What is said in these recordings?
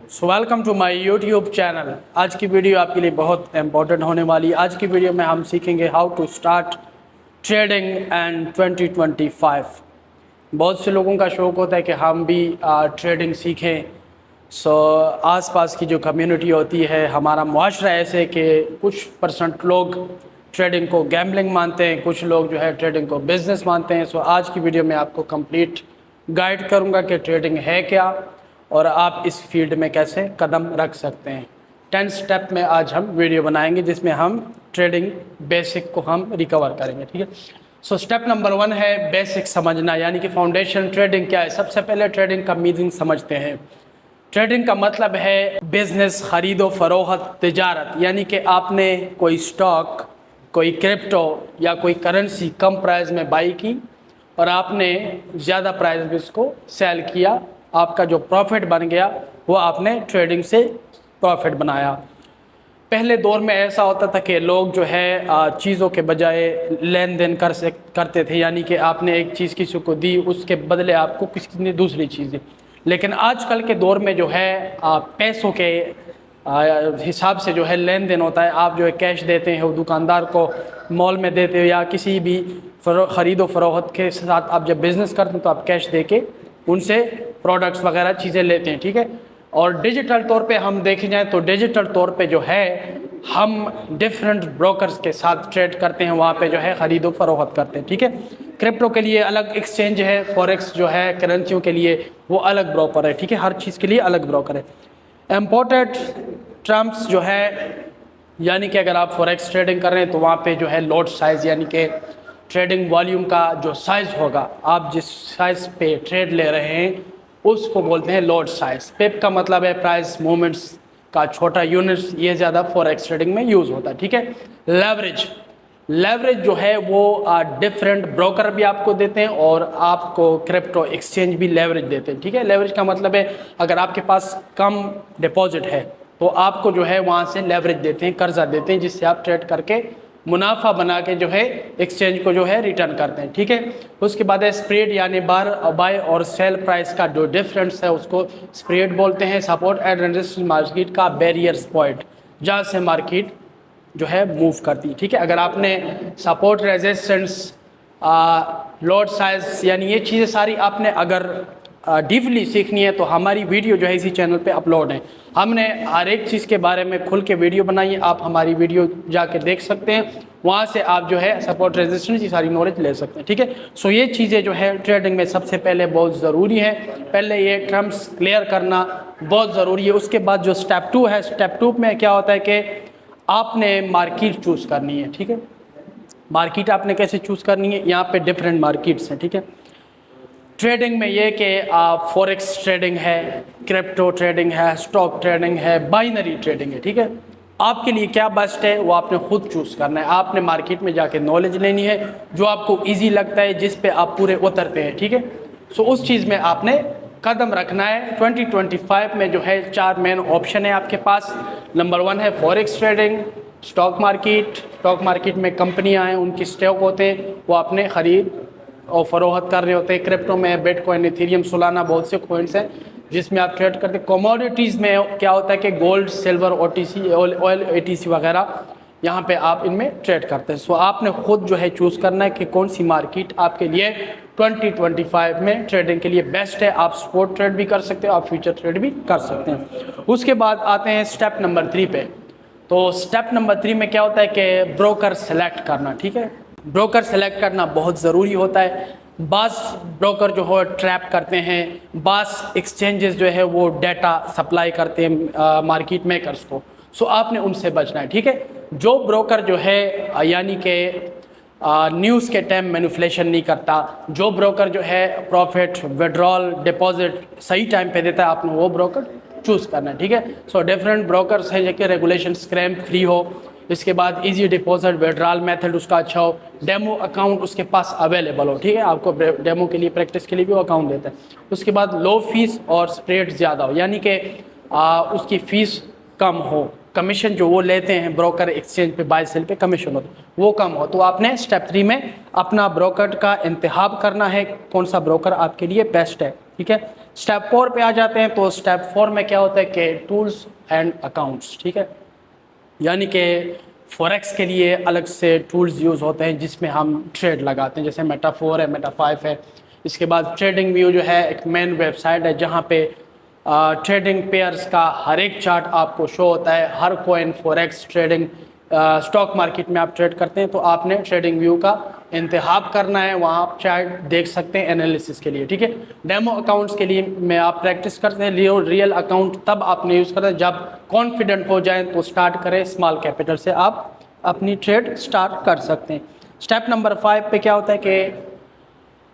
Welcome to my YouTube channel. आज की video आपके लिए बहुत इंपॉर्टेंट होने वाली है। आज की वीडियो में हम सीखेंगे how to start trading and 2025। बहुत से लोगों का शौक़ होता है कि हम भी ट्रेडिंग सीखें। आसपास की जो कम्युनिटी होती है, हमारा मुआशरा ऐसे कि कुछ परसेंट लोग ट्रेडिंग को गैम्बलिंग मानते हैं, कुछ लोग जो है ट्रेडिंग को बिज़नेस मानते हैं। आज की वीडियो में आपको कंप्लीट गाइड करूंगा कि ट्रेडिंग है क्या और आप इस फील्ड में कैसे कदम रख सकते हैं। 10 स्टेप में आज हम वीडियो बनाएंगे जिसमें हम ट्रेडिंग बेसिक को हम रिकवर करेंगे। ठीक है। स्टेप नंबर 1 है बेसिक समझना, यानी कि फाउंडेशन। ट्रेडिंग क्या है? सबसे पहले ट्रेडिंग का मीनिंग समझते हैं। ट्रेडिंग का मतलब है बिजनेस, खरीदो फरोख्त, तिजारत। यानी कि आपने कोई स्टॉक, कोई क्रिप्टो या कोई करेंसी कम प्राइस में बाई की और आपने ज़्यादा प्राइस में इसको सेल किया। आपका जो प्रॉफिट बन गया वो आपने ट्रेडिंग से प्रॉफिट बनाया। पहले दौर में ऐसा होता था कि लोग जो है चीज़ों के बजाय लेन देन करते थे, यानी कि आपने एक चीज़ किसी को दी, उसके बदले आपको किसी ने दूसरी चीज़ दी। लेकिन आजकल के दौर में जो है पैसों के हिसाब से जो है लेन देन होता है। आप जो है कैश देते हैं, दुकानदार को मॉल में देते हो या किसी भी ख़रीदो फरोख्त के साथ आप जब बिज़नेस करते हैं तो आप कैश दे के उनसे प्रोडक्ट्स वगैरह चीज़ें लेते हैं। ठीक है। और डिजिटल तौर पे हम देखें जाए तो डिजिटल तौर पे जो है हम डिफरेंट ब्रोकर्स के साथ ट्रेड करते हैं, वहाँ पे जो है ख़रीदो फरोख्त करते हैं। ठीक है। क्रिप्टो के लिए अलग एक्सचेंज है, फॉरेक्स जो है करेंसियों के लिए वो अलग ब्रोकर है। ठीक है। हर चीज़ के लिए अलग ब्रोकर है। इम्पोर्टेड टर्म्स जो है, यानी कि अगर आप फॉरेक्स ट्रेडिंग कर रहे हैं तो वहाँ पे जो है लॉट साइज़, यानी कि ट्रेडिंग वॉल्यूम का जो साइज़ होगा, आप जिस साइज़ पे ट्रेड ले रहे हैं उसको बोलते हैं लॉट साइज़। पिप का मतलब है प्राइस मूवमेंट्स का छोटा यूनिट्स। ये ज़्यादा फॉरेक्स ट्रेडिंग में यूज़ होता है। ठीक है। लेवरेज जो है वो डिफरेंट ब्रोकर भी आपको देते हैं और आपको क्रिप्टो एक्सचेंज भी लेवरेज देते हैं। ठीक है। लेवरेज का मतलब है अगर आपके पास कम डिपॉजिट है तो आपको जो है वहाँ से लेवरेज देते हैं, कर्जा देते हैं, जिससे आप ट्रेड करके मुनाफा बना के जो है एक्सचेंज को जो है रिटर्न करते हैं। ठीक है। उसके बाद है स्प्रेड, यानी बाय और सेल प्राइस का जो डिफरेंस है उसको स्प्रेड बोलते हैं। सपोर्ट एंड रेजिस्टेंस मार्केट का बैरियर्स पॉइंट, जहाँ से मार्केट जो है मूव करती है। ठीक है। अगर आपने सपोर्ट, रेजिस्टेंस, लॉट साइज, यानी ये चीज़ें सारी आपने अगर डीपली सीखनी है तो हमारी वीडियो जो है इसी चैनल पे अपलोड है। हमने हर एक चीज़ के बारे में खुल के वीडियो बनाई है, आप हमारी वीडियो जाके देख सकते हैं, वहाँ से आप जो है सपोर्ट, रेजिस्टेंस की सारी नॉलेज ले सकते हैं। ठीक है। ये चीज़ें जो है ट्रेडिंग में सबसे पहले बहुत ज़रूरी है। पहले ये टर्म्स क्लियर करना बहुत ज़रूरी है। उसके बाद जो स्टेप 2 है, स्टेप 2 में क्या होता है कि आपने मार्केट चूज़ करनी है। ठीक है। मार्केट आपने कैसे चूज़ करनी है? यहाँ पे डिफरेंट मार्केट्स हैं। ठीक है। ट्रेडिंग में ये कि फॉरेक्स ट्रेडिंग है, क्रिप्टो ट्रेडिंग है, स्टॉक ट्रेडिंग है, बाइनरी ट्रेडिंग है। ठीक है। आपके लिए क्या बेस्ट है वो आपने खुद चूज़ करना है। आपने मार्केट में जाके नॉलेज लेनी है, जो आपको इजी लगता है, जिस पे आप पूरे उतरते हैं। ठीक है। उस चीज़ में आपने कदम रखना है। 2025 में जो है 4 मेन ऑप्शन है आपके पास। नंबर 1 है फॉरेक्स ट्रेडिंग, स्टॉक मार्केट में कंपनियां हैं, उनके स्टॉक होते हैं, वो आपने ख़रीद और फरोख्त कर रहे होते हैं। क्रिप्टो में बिटकॉइन, इथेरियम, सोलाना, बहुत से कॉइन्स हैं जिसमें आप ट्रेड करते हैं। कमोडिटीज़ में क्या होता है कि gold, silver, OTC, oil, ATC वगैरह, यहाँ पे आप इनमें ट्रेड करते हैं। आपने खुद जो है चूज़ करना है कि कौन सी मार्केट आपके लिए 2025 में ट्रेडिंग के लिए बेस्ट है। आप स्पॉट ट्रेड भी कर सकते हो, आप फ्यूचर ट्रेड भी कर सकते हैं। उसके बाद आते हैं स्टेप नंबर 3 पे। तो स्टेप नंबर 3 में क्या होता है कि ब्रोकर सेलेक्ट करना। ठीक है। ब्रोकर सेलेक्ट करना बहुत ज़रूरी होता है। बास ब्रोकर जो हो ट्रैप करते हैं, बास एक्सचेंजेस जो है वो डाटा सप्लाई करते हैं मार्केट मेकर्स को। आपने उनसे बचना है। ठीक है। जो ब्रोकर जो है यानी कि न्यूज़ के टाइम मैनिपुलेशन नहीं करता, जो ब्रोकर जो है प्रॉफिट, विड्रॉल, डिपॉजिट सही टाइम पे देता है, आपने वो ब्रोकर चूज़ करना है। ठीक है। डिफरेंट ब्रोकर्स हैं जो रेगुलेशन स्क्रैम फ्री हो, इसके बाद इजी डिपॉजिट, विड्रॉल मेथड उसका अच्छा हो, डेमो अकाउंट उसके पास अवेलेबल हो। ठीक है। आपको डेमो के लिए, प्रैक्टिस के लिए भी वो अकाउंट देता है। उसके बाद लो फीस और स्प्रेड ज़्यादा हो, यानी कि उसकी फ़ीस कम हो, कमीशन जो वो लेते हैं ब्रोकर एक्सचेंज पे बाय सेल पे कमीशन होता है वो कम हो। तो आपने स्टेप 3 में अपना ब्रोकर का इंतखाब करना है, कौन सा ब्रोकर आपके लिए बेस्ट है। ठीक है। स्टेप 4 पे आ जाते हैं। तो स्टेप 4 में क्या होता है कि टूल्स एंड अकाउंट्स, ठीक है, यानी कि फॉरेक्स के लिए अलग से टूल्स यूज़ होते हैं जिसमें हम ट्रेड लगाते हैं, जैसे मेटा 4 है, मेटा 5 है। इसके बाद ट्रेडिंग व्यू जो है एक मेन वेबसाइट है जहाँ पे ट्रेडिंग पेयर्स का हर एक चार्ट आपको शो होता है। हर coin forex trading stock market में आप ट्रेड करते हैं तो आपने ट्रेडिंग व्यू का इंतखाब करना है, वहाँ आप चार्ट देख सकते हैं एनालिसिस के लिए, ठीक है। डेमो अकाउंट्स के लिए में आप प्रैक्टिस करते हैं। रियल अकाउंट तब आपने यूज़ करना है जब कॉन्फिडेंट हो जाए तो स्टार्ट करें, स्मॉल कैपिटल से आप अपनी ट्रेड स्टार्ट कर सकते हैं। स्टेप नंबर 5 पे क्या होता है कि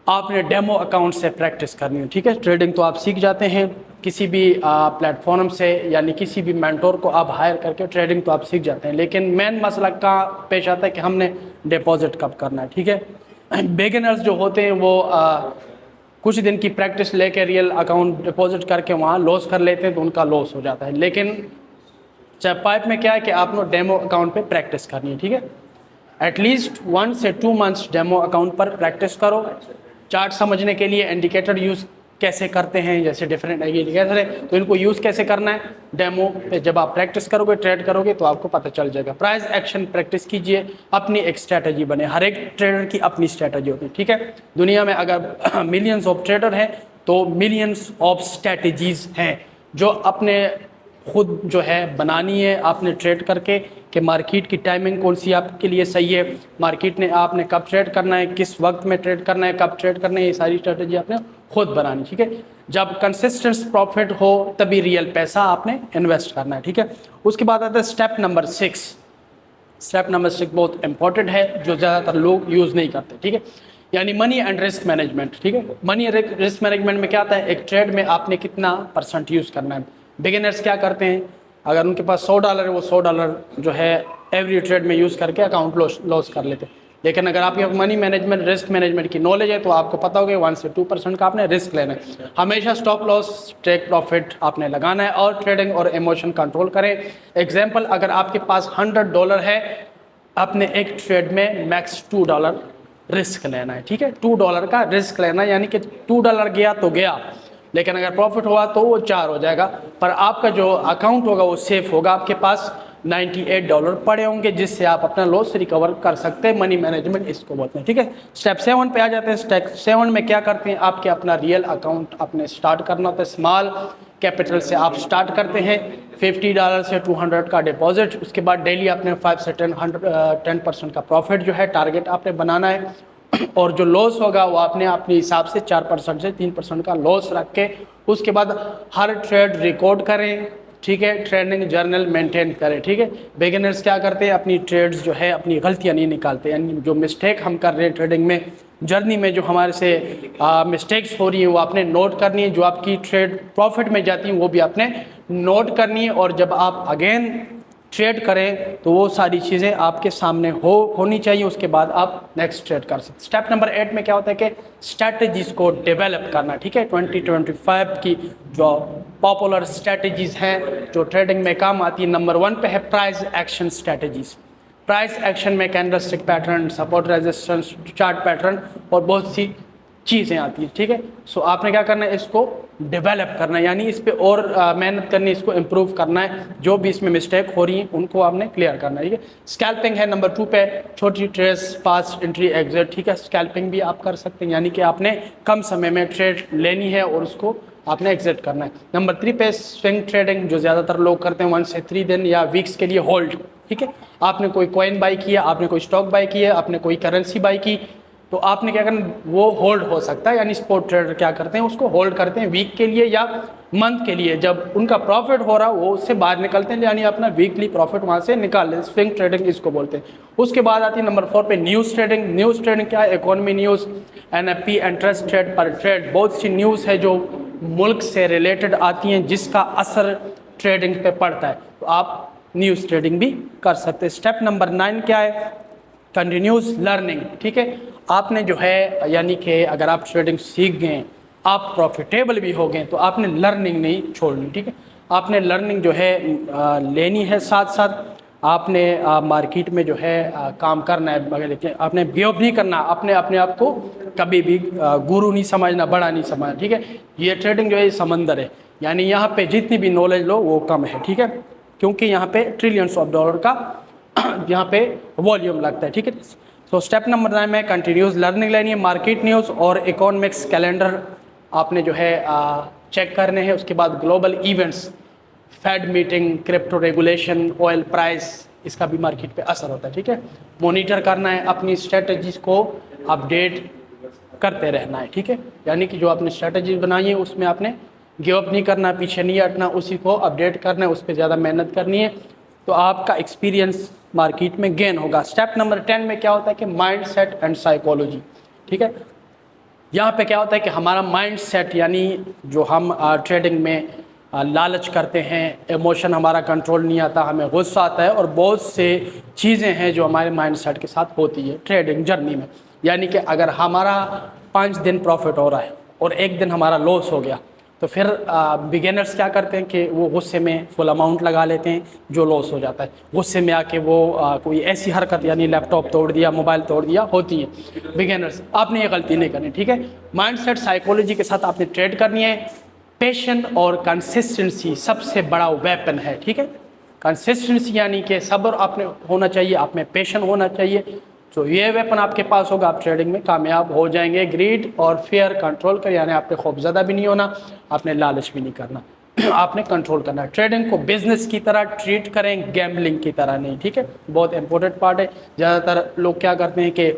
आपने डेमो अकाउंट से प्रैक्टिस करनी है, ठीक है। ट्रेडिंग तो आप सीख जाते हैं किसी भी प्लेटफॉर्म से, यानी किसी भी मेंटोर को आप हायर करके ट्रेडिंग तो आप सीख जाते हैं, लेकिन मेन मसला का पेश आता है कि हमने डिपॉजिट कब करना है, ठीक है। बिगिनर्स जो होते हैं वो कुछ दिन की प्रैक्टिस लेके रियल अकाउंट डिपॉजिट करके वहाँ लॉस कर लेते हैं तो उनका लॉस हो जाता है। लेकिन स्टेप 5 में क्या है कि आपने डेमो अकाउंट पे प्रैक्टिस करनी है, ठीक है। एटलीस्ट 1 से 2 मंथ्स डेमो अकाउंट पर प्रैक्टिस करो। चार्ट समझने के लिए इंडिकेटर यूज़ कैसे करते हैं, जैसे डिफरेंट इंडिकेटर है तो इनको यूज़ कैसे करना है डेमो पे जब आप प्रैक्टिस करोगे, ट्रेड करोगे तो आपको पता चल जाएगा। प्राइस एक्शन प्रैक्टिस कीजिए, अपनी एक स्ट्रैटेजी बने। हर एक ट्रेडर की अपनी स्ट्रैटेजी होती है, ठीक है। दुनिया में अगर मिलियंस ऑफ ट्रेडर हैं तो मिलियंस ऑफ स्ट्रैटेजीज हैं जो अपने खुद जो है बनानी है आपने ट्रेड करके कि मार्केट की टाइमिंग कौन सी आपके लिए सही है, मार्केट ने आपने कब ट्रेड करना है, किस वक्त में ट्रेड करना है, कब ट्रेड करना है, ये सारी स्ट्रेटजी आपने खुद बनानी, ठीक है। जब कंसिस्टेंट प्रॉफिट हो तभी रियल पैसा आपने इन्वेस्ट करना है, ठीक है। उसके बाद आता है स्टेप नंबर 6। स्टेप नंबर 6 बहुत इंपॉर्टेंट है जो ज़्यादातर लोग यूज़ नहीं करते, ठीक है, यानी मनी एंड रिस्क मैनेजमेंट, ठीक है। मनी रिस्क मैनेजमेंट में क्या आता है, एक ट्रेड में आपने कितना % यूज़ करना है। बिगिनर्स क्या करते हैं, अगर उनके पास $100 है वो $100 जो है एवरी ट्रेड में यूज़ करके अकाउंट लॉस कर लेते हैं। लेकिन अगर आपके मनी मैनेजमेंट रिस्क मैनेजमेंट की नॉलेज है तो आपको पता होगा 1 से 2% का आपने रिस्क लेना है। हमेशा स्टॉप लॉस टेक प्रॉफिट आपने लगाना है और ट्रेडिंग और इमोशन कंट्रोल करें। एग्जाम्पल, अगर आपके पास $100 है, आपने एक ट्रेड में मैक्स $2 रिस्क लेना है, ठीक है। $2 का रिस्क लेना है, यानी कि $2 गया तो गया, लेकिन अगर प्रॉफिट हुआ तो वो 4 हो जाएगा, पर आपका जो अकाउंट होगा वो सेफ होगा। आपके पास $98 पड़े होंगे जिससे आप अपना लॉस रिकवर कर सकते हैं। मनी मैनेजमेंट इसको बोलते हैं, ठीक है। स्टेप 7 पे आ जाते हैं। स्टेप 7 में क्या करते हैं, आपके अपना रियल अकाउंट अपने स्टार्ट करना होता है। स्मॉल कैपिटल से आप स्टार्ट करते हैं, $50 से $200 का डिपॉजिट। उसके बाद डेली अपने 5 से 10% का प्रॉफिट जो है टारगेट आपने बनाना है, और जो लॉस होगा वो आपने अपने हिसाब से 4% से 3% का लॉस रख के उसके बाद हर ट्रेड रिकॉर्ड करें, ठीक है। ट्रेडिंग जर्नल मेंटेन करें, ठीक है। बिगिनर्स क्या करते हैं, अपनी ट्रेड्स जो है अपनी गलतियां नहीं निकालते, यानी जो मिस्टेक हम कर रहे हैं ट्रेडिंग में जर्नी में जो हमारे से मिस्टेक्स हो रही है वो आपने नोट करनी है। जो आपकी ट्रेड प्रॉफिट में जाती है वो भी आपने नोट करनी है, और जब आप अगेन ट्रेड करें तो वो सारी चीज़ें आपके सामने होनी चाहिए, उसके बाद आप नेक्स्ट ट्रेड कर सकते। स्टेप नंबर 8 में क्या होता है कि स्ट्रैटेजीज को डेवलप करना, ठीक है। 2025 की जो पॉपुलर स्ट्रैटेजीज हैं जो ट्रेडिंग में काम आती है, नंबर 1 पे है price action strategies. Price action में candlestick pattern, support resistance chart pattern और बहुत सी चीज़ें आती हैं, ठीक है। सो आपने क्या करना है, इसको डेवलप करना है, यानी इस पे और मेहनत करनी है, इसको इम्प्रूव करना है। जो भी इसमें मिस्टेक हो रही है उनको आपने क्लियर करना है, ठीक है। स्कैल्पिंग है नंबर 2 पे, छोटी ट्रेड्स, फास्ट एंट्री एग्जिट, ठीक है। स्कैल्पिंग भी आप कर सकते हैं, यानी कि आपने कम समय में ट्रेड लेनी है और उसको आपने एग्जिट करना है। नंबर 3 पे स्विंग ट्रेडिंग, जो ज़्यादातर लोग करते हैं 1 से 3 दिन या वीक्स के लिए होल्ड, ठीक है। आपने कोई कॉइन बाई किया, आपने कोई स्टॉक बाई किया, आपने कोई करेंसी बाई की, तो आपने क्या करना, वो होल्ड हो सकता है, यानी स्पॉट ट्रेडर क्या करते हैं उसको होल्ड करते हैं वीक के लिए या मंथ के लिए। जब उनका प्रॉफिट हो रहा वो उससे बाहर निकलते हैं, यानी अपना वीकली प्रॉफिट वहाँ से निकाल लें। स्विंग ट्रेडिंग इसको बोलते हैं। उसके बाद आती है नंबर 4 पे न्यूज़ ट्रेडिंग। न्यूज़ ट्रेडिंग क्या है, economy news, NFP interest trade पर ट्रेड, बहुत सी न्यूज़ है जो मुल्क से रिलेटेड आती हैं जिसका असर ट्रेडिंग पे पड़ता है, तो आप न्यूज़ ट्रेडिंग भी कर सकते हैं। स्टेप नंबर 9 क्या है, कंटिन्यूस लर्निंग, ठीक है। आपने जो है यानी कि अगर आप ट्रेडिंग सीख गए, आप प्रॉफिटेबल भी हो गए, तो आपने लर्निंग नहीं छोड़नी, ठीक है। आपने लर्निंग जो है लेनी है, साथ साथ आपने मार्केट में जो है काम करना है, मगर लेकिन आपने गिव नहीं करना, अपने आप को कभी भी गुरु नहीं समझना, बड़ा नहीं समझना, ठीक है। ये ट्रेडिंग जो है समंदर है, यानी यहाँ पे जितनी भी नॉलेज लो वो कम है, ठीक है, क्योंकि यहाँ पे ट्रिलियंस ऑफ डॉलर का यहाँ पे वॉल्यूम लगता है, ठीक है। तो स्टेप नंबर 9 में कंटिन्यूस लर्निंग लेनी है। मार्केट न्यूज़ और इकोनॉमिक्स कैलेंडर आपने जो है चेक करने हैं। उसके बाद global events, fade meeting, crypto regulation, oil price, इसका भी मार्केट पे असर होता है, ठीक है। मॉनिटर करना है, अपनी स्ट्रेटजीज को अपडेट करते रहना है, ठीक है। यानी कि जो आपने स्ट्रेटजी बनाई है उसमें आपने गिव अप नहीं करना, पीछे नहीं हटना, उसी को अपडेट करना है, उस पर ज़्यादा मेहनत करनी है, तो आपका एक्सपीरियंस मार्केट में गेन होगा। स्टेप नंबर 10 में क्या होता है कि माइंड सेट एंड साइकोलॉजी, ठीक है। यहाँ पे क्या होता है कि हमारा माइंड सेट, यानी जो हम ट्रेडिंग में लालच करते हैं, इमोशन हमारा कंट्रोल नहीं आता, हमें गुस्सा आता है, और बहुत से चीज़ें हैं जो हमारे माइंड सेट के साथ होती है ट्रेडिंग जर्नी में। यानी कि अगर हमारा 5 दिन प्रॉफिट हो रहा है और एक दिन हमारा लॉस हो गया, तो फिर बिगिनर्स क्या करते हैं कि वो गुस्से में फुल अमाउंट लगा लेते हैं, जो लॉस हो जाता है। गुस्से में आके वो कोई ऐसी हरकत, यानी लैपटॉप तोड़ दिया, मोबाइल तोड़ दिया, होती है। बिगिनर्स, आपने ये गलती नहीं करनी, ठीक है। माइंडसेट साइकोलॉजी के साथ आपने ट्रेड करनी है। पेशेंस और कंसिस्टेंसी सबसे बड़ा वेपन है, ठीक है। कंसिस्टेंसी यानी कि सब्र आपने होना चाहिए, आप में पेशेंस होना चाहिए। तो ये वेपन आपके पास होगा, आप ट्रेडिंग में कामयाब हो जाएंगे। ग्रीड और फेयर कंट्रोल कर, यानी आपने खौफज़दा भी नहीं होना, आपने लालच भी नहीं करना, आपने कंट्रोल करना है। ट्रेडिंग को बिजनेस की तरह ट्रीट करें, गैम्बलिंग की तरह नहीं, ठीक है। बहुत इंपॉर्टेंट पार्ट है। ज़्यादातर लोग क्या करते हैं कि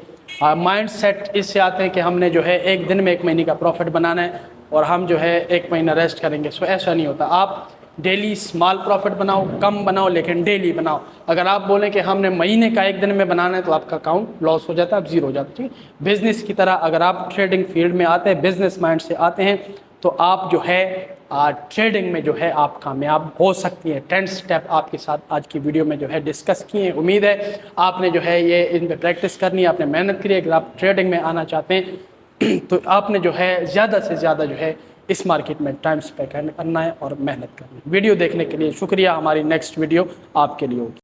माइंड सेट इससे आते हैं कि हमने जो है एक दिन में 1 महीने का प्रॉफिट बनाना है और हम जो है 1 महीना रेस्ट करेंगे। सो ऐसा नहीं होता। आप डेली स्मॉल प्रॉफिट बनाओ, कम बनाओ, लेकिन डेली बनाओ। अगर आप बोलें कि हमने महीने का 1 दिन में बनाना है, तो आपका अकाउंट लॉस हो जाता है, आप ज़ीरो हो जाते हैं, ठीक है। बिजनेस की तरह अगर आप ट्रेडिंग फील्ड में आते हैं, बिजनेस माइंड से आते हैं, तो आप जो है ट्रेडिंग में जो है आप कामयाब हो सकती हैं। 10 स्टेप आपके साथ आज की वीडियो में जो है डिस्कस किए हैं। उम्मीद है आपने जो है ये इन पर प्रैक्टिस करनी है, आपने मेहनत करी है। अगर आप ट्रेडिंग में आना चाहते हैं तो आपने जो है ज़्यादा से ज़्यादा जो है इस मार्केट में टाइम स्पेंड करना है और मेहनत करनी है। वीडियो देखने के लिए शुक्रिया। हमारी नेक्स्ट वीडियो आपके लिए होगी।